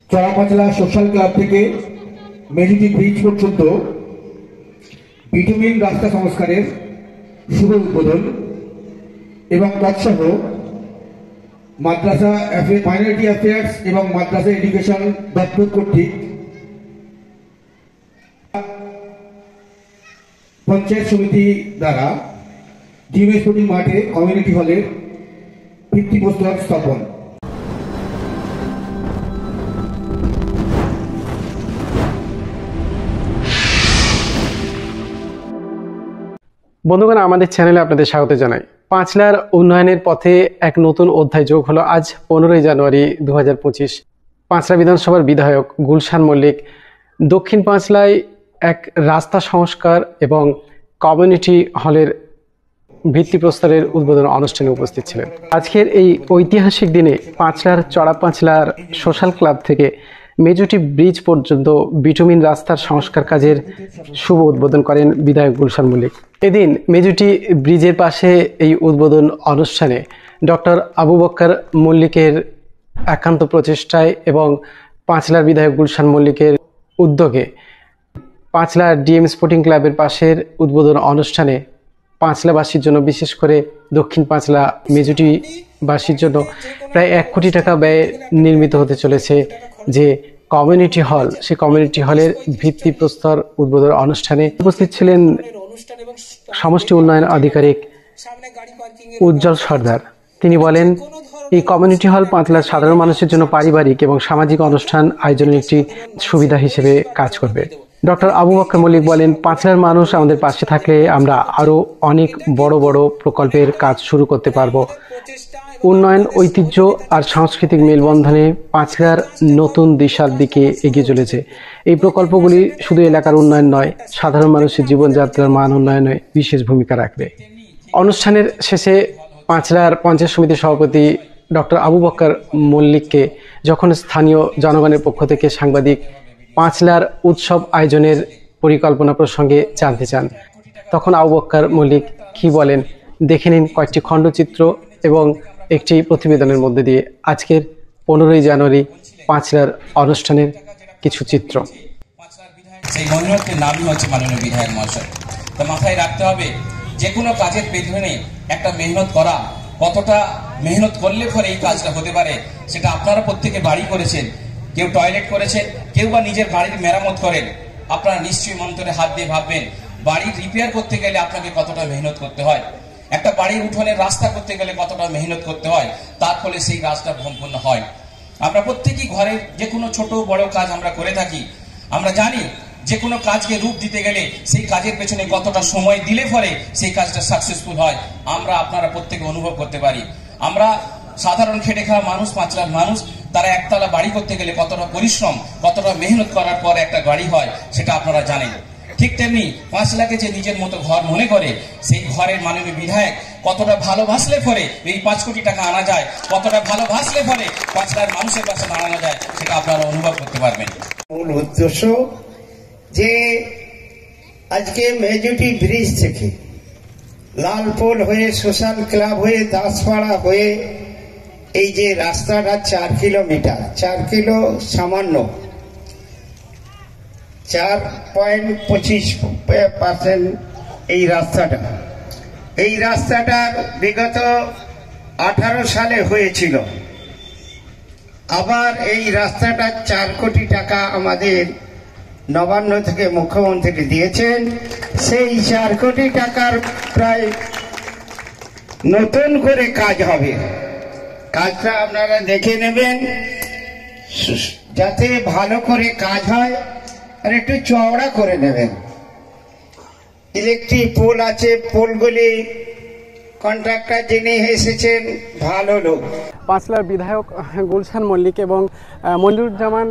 চড়াপাঁচলা social club থেকে মেজুটি bridge পর্যন্ত bitumen রাস্তা সংস্কারের শুভ উদ্বোধন এবং তৎসহ মাদ্রাসা মাইনরিটি অ্যাফেয়ার্স এবং মাদ্রাসা এডুকেশন দপ্তর কর্তৃক পঞ্চায়েত সমিতি দ্বারা ডিএমএস স্পোর্টিং মাঠে কমিউনিটি হলের ভিত্তিপ্রস্তর স্থাপন। বন্ধুগণ, আমাদের চ্যানেলে আপনাদের স্বাগত জানাই। পাঁচলার উন্নয়নের পথে এক নতুন অধ্যায় যোগ হলো আজ 15ই জানুয়ারি 2025। পাঁচলা বিধানসভার বিধায়ক গুলশান মল্লিক দক্ষিণ পাঁচলায় এক রাস্তা সংস্কার এবং কমিউনিটি হলের ভিত্তিপ্রস্তরের উদ্বোধন অনুষ্ঠানে উপস্থিত ছিলেন। আজকের এই ঐতিহাসিক দিনে পাঁচলার চড়াপাঁচলার সোশ্যাল ক্লাব থেকে মেজুটি ব্রিজ পর্যন্ত বিটুমিন রাস্তার সংস্কার কাজের শুভ উদ্বোধন করেন বিধায়ক গুলশান মল্লিক। এদিন মেজুটি ব্রিজের পাশে এই উদ্বোধন অনুষ্ঠানে ডক্টর আবু বক্কর মল্লিকের একান্ত প্রচেষ্টায় এবং পাঁচলার বিধায়ক গুলশান মল্লিকের উদ্যোগে পাঁচলা ডিএম স্পোর্টিং ক্লাবের পাশের উদ্বোধন অনুষ্ঠানে পাঁচলাবাসীর জন্য, বিশেষ করে দক্ষিণ পাঁচলা মেজুটিবাসীর জন্য প্রায় 1 কোটি টাকা ব্যয়ে নির্মিত হতে চলেছে যে কমিউনিটি হল, সেই কমিউনিটি হলের ভিত্তিপ্রস্তর উদ্বোধন অনুষ্ঠানে উপস্থিত ছিলেন সমষ্টি উন্নয়ন আধিকারিক উজ্জ্বল সর্দার। তিনি বলেন, এই কমিউনিটি হল পাঁচলার সাধারণ মানুষের জন্য পারিবারিক এবং সামাজিক অনুষ্ঠান আয়োজনের একটি সুবিধা হিসেবে কাজ করবে। ডক্টর আবু বক্কর মল্লিক বলেন, পাঁচলার মানুষ আমাদের পাশে থাকলে আমরা আরও অনেক বড় বড় প্রকল্পের কাজ শুরু করতে পারবো। উন্নয়ন, ঐতিহ্য আর সাংস্কৃতিক মেলবন্ধনে পাঁচলার নতুন দিশার দিকে এগিয়ে চলেছে। এই প্রকল্পগুলি শুধু এলাকার উন্নয়ন নয়, সাধারণ মানুষের জীবনযাত্রার মান উন্নয়নে বিশেষ ভূমিকা রাখবে। অনুষ্ঠানের শেষে পাঁচলার পঞ্চায়েত সমিতির সভাপতি ডক্টর আবু বক্কর মল্লিককে যখন স্থানীয় জনগণের পক্ষ থেকে সাংবাদিক পাঁচলার উৎসব আয়োজনের পরিকল্পনা প্রসঙ্গে জানতে চান, তখন আবু বক্কর মল্লিক কি বলেন দেখে নিন কয়েকটি খণ্ডচিত্র এবং একটি প্রতিবেদনের মধ্যে দিয়ে আজকের 15ই জানুয়ারি পাঁচলার অনুষ্ঠানের কিছু চিত্র। সেই মনোনীতের নামই হচ্ছে মাননীয় বিধায়ক মহাশয়। তো মাথায় রাখতে হবে, যে কোনো কাজের পেছনে একটা মেহনত করা, কতটা মেহনত করলে পরে এই কাজটা হতে পারে, সেটা আপনারা প্রত্যেকে বাড়ি করেছেন, কেউ টয়লেট করেছেন, কেউ বা নিজের বাড়ির মেরামত করেন। আপনারা নিশ্চয়ই মন্তরে হাত দিয়ে ভাববেন, বাড়ি রিপেয়ার করতে গেলে আপনাকে কতটা মেহনত করতে হয়, একটা বাড়ির উঠোনের রাস্তা করতে গেলে কতটা মেহনত করতে হয়, তার ফলে সেই কাজটা সম্পূর্ণ হয়। আমরা প্রত্যেকেই ঘরের যে কোনো ছোট বড় কাজ আমরা করে থাকি। আমরা জানি যে কোনো কাজকে রূপ দিতে গেলে সেই কাজের পেছনে কতটা সময় দিলে পরে সেই কাজটা সাকসেসফুল হয়, আমরা আপনারা প্রত্যেকে অনুভব করতে পারি। আমরা সাধারণ খেটে খাওয়া মানুষ, পাঁচলার মানুষ, তারা একতলা বাড়ি করতে গেলে কতটা পরিশ্রম, কতটা মেহনত করার পর একটা গাড়ি হয়, সেটা আপনারা জানেন। ঠিক তেমনি পাঁচলাকে যে নিজের মতো ঘর মনে করে, সেই ঘরের মাননীয় বিধায়ক কতটা ভালোবাসলে পরে এই 5 কোটি টাকা আনা যায়, কতটা ভালোবাসলে পরে পাঁচলার মানুষের পাশে দাঁড়ানো যায়, সেটা আপনারা অনুভব করতে পারবেন। মূল উদ্দেশ্য যে আজকে মেজুটি ব্রিজ থেকে লালপোল হয়ে, সোশ্যাল ক্লাব হয়ে, দাসপাড়া হয়ে এই যে রাস্তাটা 4 কিলোমিটার, 4 কিলো সামান্য, 4.25% এই রাস্তাটার বিগত 18 সালে হয়েছিল। আবার এই রাস্তাটা 4 কোটি টাকা আমাদের নবান্ন থেকে মুখ্যমন্ত্রী দিয়েছেন। সেই 4 কোটি টাকার প্রায় নতুন করে কাজ হবে। কাজটা আপনারা দেখে নেবেন, যাতে ভালো করে কাজ হয় আর একটু চওড়া করে নেবেন। ইলেকট্রিক পোল আছে, পোলগুলি কন্ট্রাক্টর যিনি এসেছেন ভালো লোক। পাঁচলার বিধায়ক গুলশান মল্লিক এবং মনিরুজ্জামান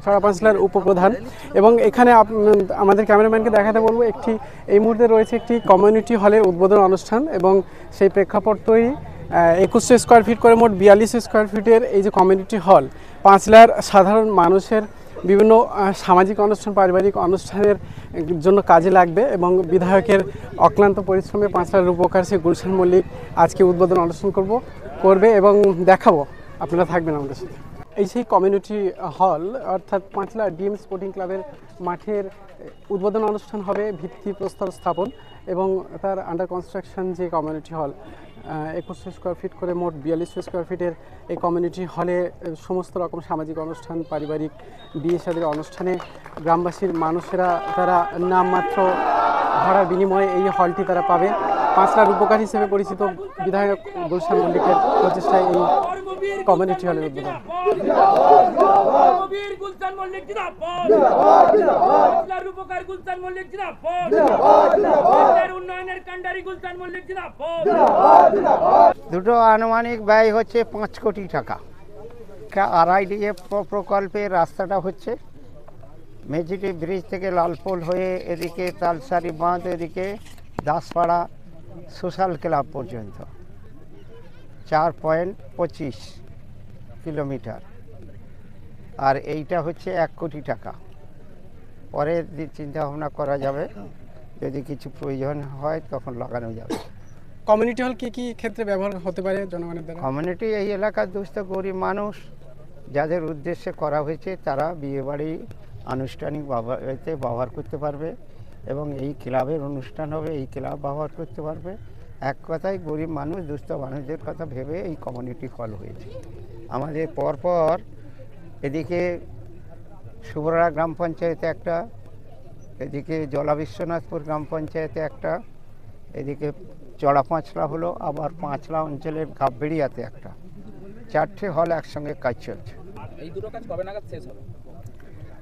চড়াপাঁচলার উপপ্রধান, এবং এখানে আমাদের ক্যামেরাম্যানকে দেখাতে বলবো, এই মুহূর্তে রয়েছে একটি কমিউনিটি হলের উদ্বোধন অনুষ্ঠান এবং সেই প্রেক্ষাপট তৈরি 2100 স্কোয়ার ফিট করে মোট 42 স্কোয়ার ফিটের এই যে কমিউনিটি হল পাঁচলার সাধারণ মানুষের বিভিন্ন সামাজিক অনুষ্ঠান, পারিবারিক অনুষ্ঠানের জন্য কাজে লাগবে এবং বিধায়কের অক্লান্ত পরিশ্রমে পাঁচলার রূপকার সে গুলশান মল্লিক আজকে উদ্বোধন অনুষ্ঠান করবে এবং দেখাবো। আপনারা থাকবেন আমাদের সাথে। এই সেই কমিউনিটি হল অর্থাৎ পাঁচলা ডিএম স্পোর্টিং ক্লাবের মাঠের উদ্বোধন অনুষ্ঠান হবে, ভিত্তিপ্রস্তর স্থাপন এবং তার আন্ডার কনস্ট্রাকশন যে কমিউনিটি হল 2100 স্কোয়ার ফিট করে মোট 4200 স্কোয়ার ফিটের এই কমিউনিটি হলে সমস্ত রকম সামাজিক অনুষ্ঠান, পারিবারিক বিয়ে শাদীর অনুষ্ঠানে গ্রামবাসীর মানুষেরা তারা নামমাত্র ভাড়ার বিনিময়ে এই হলটি তারা পাবে। পাঁচলার উপকার হিসেবে পরিচিত বিধায়ক গুলশান মল্লিকের প্রচেষ্টায় এই কমিউনিটি হলের উদ্বোধন। দুটো আনুমানিক ব্যয় হচ্ছে 5 কোটি টাকা। আড়াইডিএ প্রকল্পের রাস্তাটা হচ্ছে মেজিটি ব্রিজ থেকে লালপোল হয়ে এদিকে তালসারি বাঁধ, এদিকে দাসপাড়া সোশ্যাল ক্লাব পর্যন্ত 4.25 কিলোমিটার। আর এইটা হচ্ছে 1 কোটি টাকা। পরে চিন্তা ভাবনা করা যাবে, যদি কিছু প্রয়োজন হয় তখন লাগানো যাবে। কমিউনিটি হল কি কি ক্ষেত্রে ব্যবহার হতে পারে জনগণের দ্বারা? কমিউনিটি এই এলাকার দুস্থ গরিব মানুষ যাদের উদ্দেশ্যে করা হয়েছে তারা বিয়েবাড়ি আনুষ্ঠানিক ব্যবহার করতে পারবে এবং এই ক্লাবের অনুষ্ঠান হবে, এই ক্লাব ব্যবহার করতে পারবে। এক কথায় গরিব মানুষ, দুস্থ মানুষদের কথা ভেবে এই কমিউনিটি হল হয়েছে। আমাদের পরপর এদিকে সুবরা গ্রাম পঞ্চায়েতে একটা, এদিকে জলা বিশ্বনাথপুর গ্রাম পঞ্চায়েতে একটা, এদিকে চড়া পাঁচলা হলো, আবার পাঁচলা অঞ্চলের গাববেড়িয়াতে একটা, 4টে হল একসঙ্গে কাজ চলছে। এই দুটো কাজ কবে নাগাদ শেষ হবে?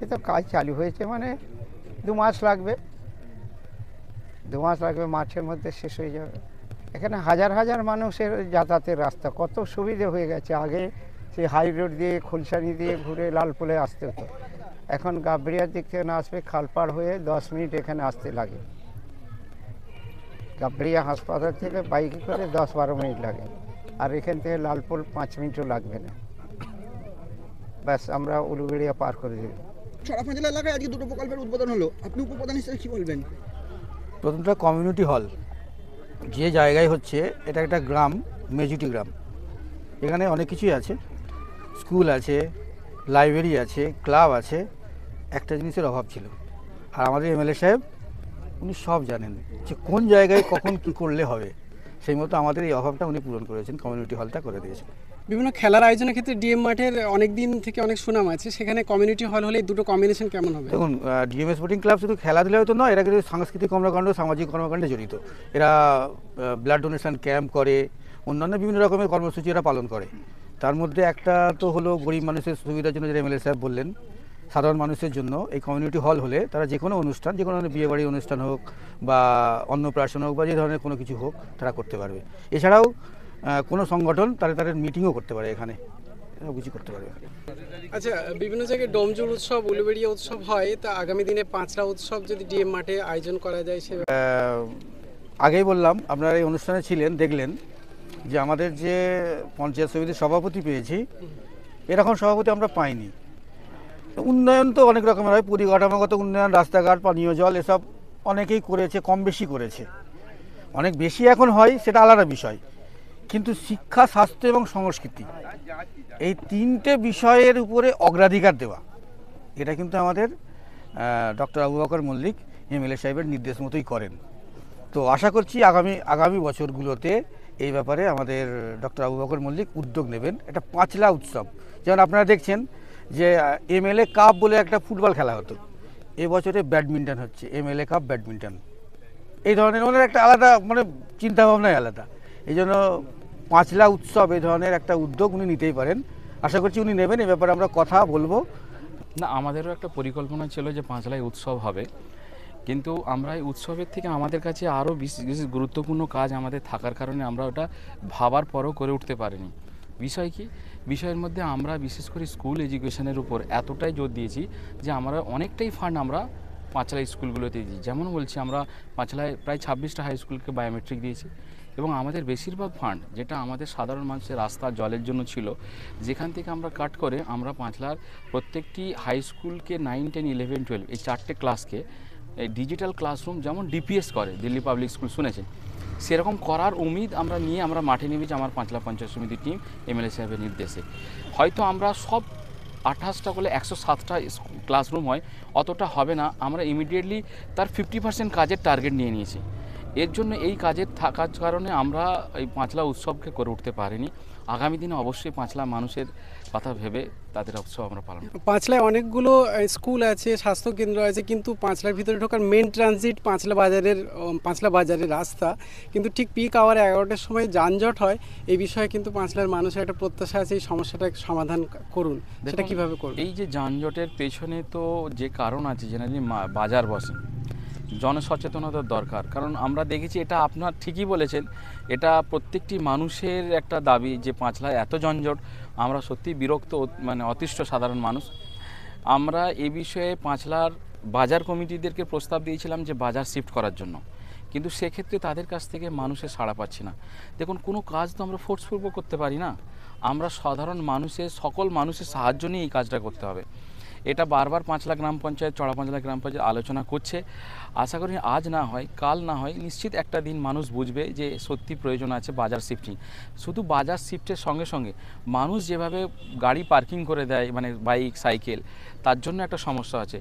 এই তো কাজ চালু হয়েছে, মানে 2 মাস লাগবে, 2 মাস লাগবে, মার্চের মধ্যে শেষ হয়ে যাবে। এখানে হাজার হাজার মানুষের যাতায়াতের রাস্তা কত সুবিধে হয়ে গেছে। আগে সেই হাই রোড দিয়ে খুলসানি দিয়ে ঘুরে লালপুলে আসতে হতো, এখন গাববেড়িয়ার দিক থেকে না আসবে খালপাড় হয়ে 10 মিনিট এখানে আসতে লাগে। গাববেড়িয়া হাসপাতাল থেকে বাইকে করে 10-12 মিনিট লাগে, আর এখান থেকে লালপুল 5 মিনিটও লাগবে না, ব্যাস আমরা উলুবেড়িয়া পার করে দিই। চড়াপাঁচলা এলাকায় আজকে দুটো প্রকল্পের উদ্বোধন হলো, আপনি উপপ্রধান হিসেবে কী বলবেন? প্রথমটা কমিউনিটি হল যে জায়গায় হচ্ছে, এটা একটা গ্রাম, মেজুটি গ্রাম। এখানে অনেক কিছুই আছে, স্কুল আছে, লাইব্রেরি আছে, ক্লাব আছে। একটা জিনিসের অভাব ছিল, আর আমাদের এমএলএ সাহেব উনি সব জানেন যে কোন জায়গায় কখন কি করলে হবে, সেই মতো আমাদের এই অভাবটা উনি পূরণ করেছেন, কমিউনিটি হলটা করে দিয়েছেন। বিভিন্ন খেলার আয়োজনের ক্ষেত্রে ডিএম মাঠের অনেক দিন থেকে অনেক সুনাম আছে, সেখানে কমিউনিটি হল হলে এই দুটো কম্বিনেশন কেমন হবে? দেখুন, ডিএম স্পোর্টিং ক্লাব শুধু খেলাধুলায় তো নয়, এরা কিন্তু সাংস্কৃতিক কর্মকাণ্ড, সামাজিক কর্মকাণ্ডে জড়িত। এরা ব্লাড ডোনেশন ক্যাম্প করে, অন্যান্য বিভিন্ন রকমের কর্মসূচি এরা পালন করে। তার মধ্যে একটা তো হলো গরিব মানুষের সুবিধার জন্য, যেটা এমএলএ সাহেব বললেন, সাধারণ মানুষের জন্য এই কমিউনিটি হল হলে তারা যে কোনো অনুষ্ঠান, যে কোনো বিয়েবাড়ি অনুষ্ঠান হোক বা অন্নপ্রাশন হোক বা যে ধরনের কোনো কিছু হোক তারা করতে পারবে। এছাড়াও কোনো সংগঠন তাদের মিটিংও করতে পারে, এখানে সব কিছু করতে পারবে। আচ্ছা, বিভিন্ন জায়গায় ডোমজুর উৎসব, উলুবেড়িয়া উৎসব হয়, তা আগামী দিনে পাঁচলা উৎসব যদি ডিএম মাঠে আয়োজন করা যায় সে আগেই বললাম, আপনারা এই অনুষ্ঠানে ছিলেন, দেখলেন যে আমাদের যে পঞ্চায়েত সমিতির সভাপতি পেয়েছি, এরকম সভাপতি আমরা পাইনি। উন্নয়ন তো অনেক রকমের হয়, পরিকাঠামোগত উন্নয়ন, রাস্তাঘাট, পানীয় জল, এসব অনেকেই করেছে, কম বেশি করেছে। অনেক বেশি এখন হয় সেটা আলাদা বিষয়, কিন্তু শিক্ষা, স্বাস্থ্য এবং সংস্কৃতি, এই 3টে বিষয়ের উপরে অগ্রাধিকার দেওয়া, এটা কিন্তু আমাদের ডক্টর আবু বকর মল্লিক এমএলএ সাহেবের নির্দেশ মতোই করেন। তো আশা করছি আগামী বছরগুলোতে এই ব্যাপারে আমাদের ডক্টর আবু বকর মল্লিক উদ্যোগ নেবেন। এটা পাঁচলা উৎসব, যেমন আপনারা দেখছেন যে এমএলএ কাপ বলে একটা ফুটবল খেলা হতো, এবছরে ব্যাডমিন্টন হচ্ছে, এমএলএ কাপ ব্যাডমিন্টন। এই ধরনের ওনার একটা আলাদা মানে চিন্তাভাবনাই আলাদা। এই জন্য পাঁচলা উৎসব এই ধরনের একটা উদ্যোগ উনি নিতেই পারেন, আশা করছি উনি নেবেন। এই ব্যাপারে আমরা কথা বলবো। না, আমাদেরও একটা পরিকল্পনা ছিল যে পাঁচলায় উৎসব হবে, কিন্তু আমরা এই উৎসবের থেকে আমাদের কাছে আরও বিশেষ গুরুত্বপূর্ণ কাজ আমাদের থাকার কারণে আমরা ওটা ভাবার পরও করে উঠতে পারিনি। বিষয় কি, বিষয়ের মধ্যে আমরা বিশেষ করে স্কুল এডুকেশনের উপর এতটাই জোর দিয়েছি যে আমরা অনেকটাই ফান্ড আমরা পাঁচলা স্কুলগুলোতে দিই। যেমন বলছি, আমরা পাঁচলায় প্রায় 26টা হাই স্কুলকে বায়োমেট্রিক দিয়েছি, এবং আমাদের বেশিরভাগ ফান্ড যেটা আমাদের সাধারণ মানুষের রাস্তা জলের জন্য ছিল, যেখান থেকে আমরা কাট করে আমরা পাঁচলার প্রত্যেকটি হাই স্কুলকে 9, 10, 11, 12 এই 4টে ক্লাসকে এই ডিজিটাল ক্লাসরুম যেমন ডিপিএস করে, দিল্লি পাবলিক স্কুল শুনেছেন, সেরকম করার উমিদ আমরা নিয়ে আমরা মাঠে নেমেছি। আমার পাঁচলা পঞ্চায়েত সমিতির টিম এমএলএ সাহেবের নির্দেশে হয়তো আমরা সব 28টা করলে 107টা ক্লাসরুম হয়, অতটা হবে না। আমরা ইমিডিয়েটলি তার 50% কাজের টার্গেট নিয়ে নিয়েছি। এর জন্য এই কাজের থাকার কারণে আমরা এই পাঁচলা উৎসবকে করে উঠতে পারিনি। আগামী দিনে অবশ্যই পাঁচলা মানুষের কথা ভেবে তাদের উৎসব আমরা পালন করব। পাঁচলায় অনেকগুলো স্কুল আছে, স্বাস্থ্যকেন্দ্র আছে, কিন্তু পাঁচলার ভিতরে ঢোকার মেন ট্রানজিট পাঁচলা বাজারের রাস্তা, কিন্তু ঠিক পিক আওয়ার 11টার সময় যানজট হয়। এই বিষয়ে কিন্তু পাঁচলার মানুষের একটা প্রত্যাশা আছে এই সমস্যাটা সমাধান করুন, সেটা কিভাবে করুন? এই যে যানজটের পেছনে তো যে কারণ আছে, জেনারেলি বাজার বসে, জনসচেতনতার দরকার। কারণ আমরা দেখেছি, এটা আপনার ঠিকই বলেছেন, এটা প্রত্যেকটি মানুষের একটা দাবি যে পাঁচলায় এত যানজট, আমরা সত্যি বিরক্ত, মানে অতিষ্ঠ সাধারণ মানুষ। আমরা এই বিষয়ে পাঁচলার বাজার কমিটিদেরকে প্রস্তাব দিয়েছিলাম যে বাজার শিফট করার জন্য, কিন্তু সেক্ষেত্রে তাদের কাছ থেকে মানুষের সাড়া পাচ্ছি না। দেখুন, কোনো কাজ তো আমরা ফোর্সপূর্বক করতে পারি না, আমরা সাধারণ সকল মানুষের সাহায্য নিয়ে এই কাজটা করতে হবে। এটা বারবার পাঁচলা গ্রাম পঞ্চায়েত, চড়াপাঁচলা গ্রাম পঞ্চায়েত আলোচনা করছে। আশা করি আজ না হয় কাল না হয় নিশ্চিত একটা দিন মানুষ বুঝবে যে সত্যি প্রয়োজন আছে বাজার শিফটিং। শুধু বাজার শিফটের সঙ্গে সঙ্গে মানুষ যেভাবে গাড়ি পার্কিং করে দেয়, মানে বাইক সাইকেল, তার জন্য একটা সমস্যা আছে।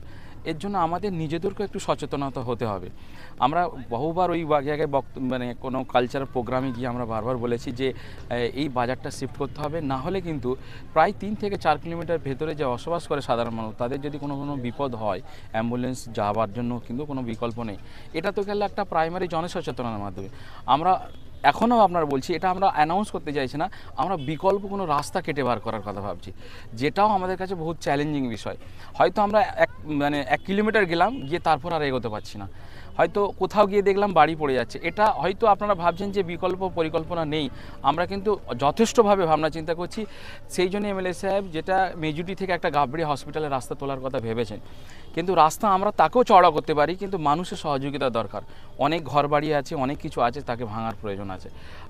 এর জন্য আমাদের নিজেদেরকেও একটু সচেতনতা হতে হবে। আমরা বহুবার ওই জায়গায় মানে কোনো কালচারাল প্রোগ্রামে গিয়ে আমরা বারবার বলেছি যে এই বাজারটা শিফট করতে হবে, না হলে কিন্তু প্রায় 3 থেকে 4 কিলোমিটার ভেতরে যে বসবাস করে সাধারণ মানুষ, তাদের যদি কোনো বিপদ হয়, অ্যাম্বুলেন্স যাওয়ার জন্য কিন্তু কোনো বিকল্প নেই। এটা তো গেলে একটা প্রাইমারি জনসচেতনতার মাধ্যমে। আমরা এখনও আপনারা বলছি, এটা আমরা অ্যানাউন্স করতে চাইছি না, আমরা বিকল্প কোনো রাস্তা কেটে বার করার কথা ভাবছি, যেটাও আমাদের কাছে বহুত চ্যালেঞ্জিং বিষয়। হয়তো আমরা 1 কিলোমিটার গেলাম, গিয়ে তারপর আর এগোতে পারছি না, হয়তো কোথাও গিয়ে দেখলাম বাড়ি পড়ে যাচ্ছে। এটা হয়তো আপনারা ভাবছেন যে বিকল্প পরিকল্পনা নেই, আমরা কিন্তু যথেষ্টভাবে ভাবনা চিন্তা করছি। সেই জন্য এমএলএ সাহেব যেটা মেজুটি থেকে একটা গাবড়ি হসপিটালের রাস্তা তোলার কথা ভেবেছেন, কিন্তু রাস্তা আমরা তাকেও চওড়া করতে পারি, কিন্তু মানুষের সহযোগিতা দরকার। অনেক ঘর বাড়ি আছে, অনেক কিছু আছে, তাকে ভাঙার প্রয়োজন আছে।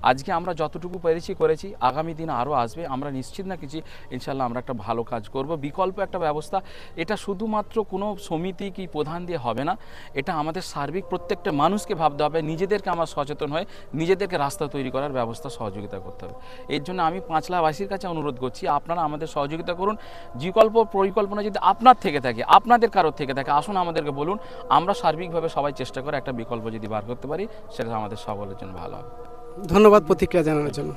আজকে আমরা যতটুকু করেছি, আগামী দিন আরও আসবে। আমরা নিশ্চিত না কিছু, ইনশাল্লাহ আমরা একটা ভালো কাজ করব। বিকল্প একটা ব্যবস্থা, এটা শুধুমাত্র কোনো সমিতি কি প্রধান দিয়ে হবে না, এটা আমাদের সার্বিক প্রত্যেকটা মানুষকে ভাবতে হবে। নিজেদেরকে আমরা সচেতন হয়ে নিজেদেরকে রাস্তা তৈরি করার ব্যবস্থা সহযোগিতা করতে হবে। এর জন্য আমি পাঁচলাবাসীর কাছে অনুরোধ করছি, আপনারা আমাদের সহযোগিতা করুন। বিকল্প পরিকল্পনা যদি আপনার থেকে থাকে, আপনাদের কারোর থেকে থাকে, আসুন আমাদেরকে বলুন। আমরা সার্বিকভাবে সবাই চেষ্টা করে একটা বিকল্প যদি বার করতে পারি, সেটা আমাদের সকলের জন্য ভালো হবে। ধন্যবাদ প্রতিক্রিয়া জানানোর জন্য।